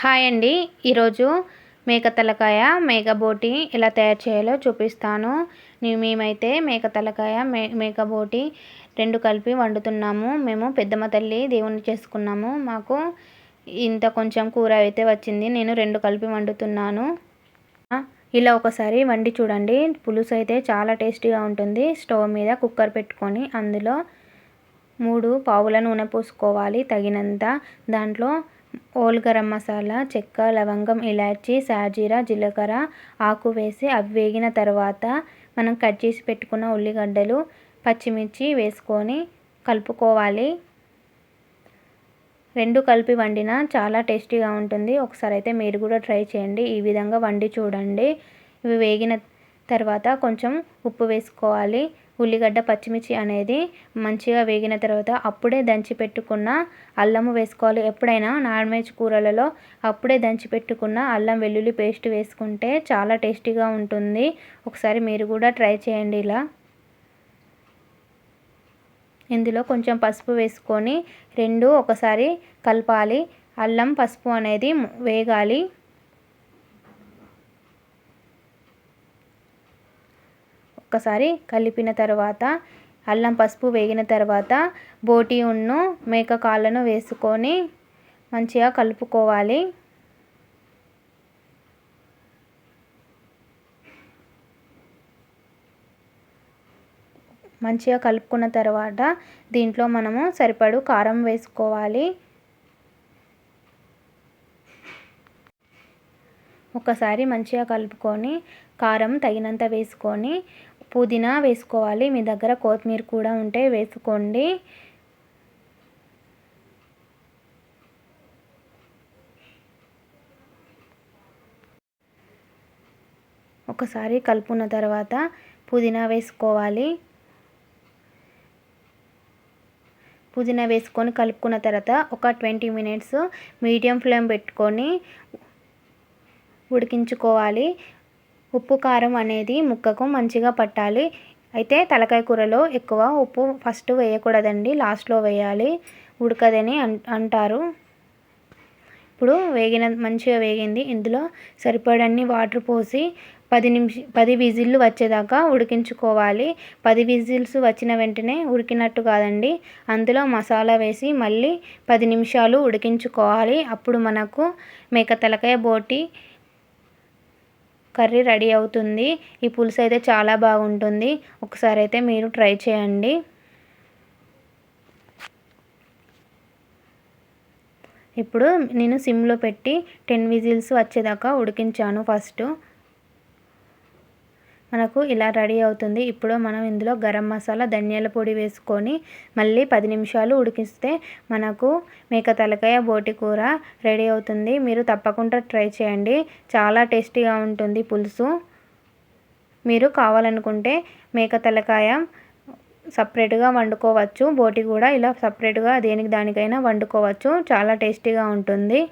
Hi అండి. ఈరోజు మేక తలకాయ, మేక బోటి ఎలా తయారు చేయాలో చూపిస్తాను. మేమైతే మేక తలకాయ, మేక బోటి 2 కలిపి వండుతున్నాము. మేము పెద్దమ్మ తల్లి దేవుణ్ణి చేసుకున్నాము. మాకు ఇంత కొంచెం కూర అయితే వచ్చింది. నేను 2 కలిపి వండుతున్నాను. ఇలా ఒకసారి వండి చూడండి. పులుసు అయితే చాలా టేస్టీగా ఉంటుంది. స్టవ్ మీద కుక్కర్ పెట్టుకొని అందులో 3 పావుల నూనె పోసుకోవాలి తగినంత. దాంట్లో ఓల్ గరం మసాలా, చెక్క, లవంగం, ఇలాచి, సాజీరా, జీలకర్ర ఆకు వేసి అవి వేగిన తర్వాత మనం కట్ చేసి పెట్టుకున్న ఉల్లిగడ్డలు, పచ్చిమిర్చి వేసుకొని కలుపుకోవాలి. 2 కలిపి వండినా చాలా టేస్టీగా ఉంటుంది. ఒకసారి అయితే మీరు కూడా ట్రై చేయండి. ఈ విధంగా వండి చూడండి. ఇవి వేగిన తర్వాత కొంచెం ఉప్పు వేసుకోవాలి. ఉల్లిగడ్డ, పచ్చిమిర్చి అనేది మంచిగా వేగిన తర్వాత అప్పుడే దంచి పెట్టుకున్న అల్లము వేసుకోవాలి. ఎప్పుడైనా నాన్ వెజ్ కూరలలో అప్పుడే దంచి పెట్టుకున్న అల్లం వెల్లుల్లి పేస్ట్ వేసుకుంటే చాలా టేస్టీగా ఉంటుంది. ఒకసారి మీరు కూడా ట్రై చేయండి ఇలా. ఇందులో కొంచెం పసుపు వేసుకొని 2 ఒకసారి కలపాలి. అల్లం, పసుపు అనేది వేగాలి. ఒక్కసారి కలిపిన తర్వాత అల్లం, పసుపు వేగిన తర్వాత బోటి ఉన్ను మేక కాళ్ళను వేసుకొని మంచిగా కలుపుకోవాలి. మంచిగా కలుపుకున్న తర్వాత దీంట్లో మనము సరిపడు కారం వేసుకోవాలి. ఒకసారి మంచిగా కలుపుకొని కారం తగినంత వేసుకొని పుదీనా వేసుకోవాలి. మీ దగ్గర కొత్తిమీర కూడా ఉంటే వేసుకోండి. ఒకసారి కలుపుకున్న తర్వాత పుదీనా వేసుకోవాలి. పుదీనా వేసుకొని కలుపుకున్న తర్వాత ఒక 20 మినిట్స్ మీడియం ఫ్లేమ్ పెట్టుకొని ఉడికించుకోవాలి. ఉప్పు, కారం అనేది ముక్కకు మంచిగా పట్టాలి. అయితే తలకాయ కూరలో ఎక్కువ ఉప్పు ఫస్ట్ వేయకూడదండి, లాస్ట్లో వేయాలి. ఉడకదని అంటారు. ఇప్పుడు మంచిగా వేగింది. ఇందులో సరిపడన్ని వాటర్ పోసి 10 విజిల్లు వచ్చేదాకా ఉడికించుకోవాలి. 10 విజిల్స్ వచ్చిన వెంటనే ఉడికినట్టు కాదండి. అందులో మసాలా వేసి మళ్ళీ 10 నిమిషాలు ఉడికించుకోవాలి. అప్పుడు మనకు మేక తలకాయ బోటి కర్రీ రెడీ అవుతుంది. ఈ పులుసు అయితే చాలా బాగుంటుంది. ఒకసారి అయితే మీరు ట్రై చేయండి. ఇప్పుడు నేను సిమ్లో పెట్టి 10 విజిల్స్ వచ్చేదాకా ఉడికించాను. ఫస్ట్ మనకు ఇలా రెడీ అవుతుంది. ఇప్పుడు మనం ఇందులో గరం మసాలా, ధనియాల పొడి వేసుకొని మళ్ళీ 10 నిమిషాలు ఉడికిస్తే మనకు మేక తలకాయ బోటి కూర రెడీ అవుతుంది. మీరు తప్పకుండా ట్రై చేయండి. చాలా టేస్టీగా ఉంటుంది పులుసు. మీరు కావాలనుకుంటే మేక తలకాయ సపరేట్గా వండుకోవచ్చు. బోటి కూడా ఇలా సపరేట్గా దానికైనా వండుకోవచ్చు. చాలా టేస్టీగా ఉంటుంది.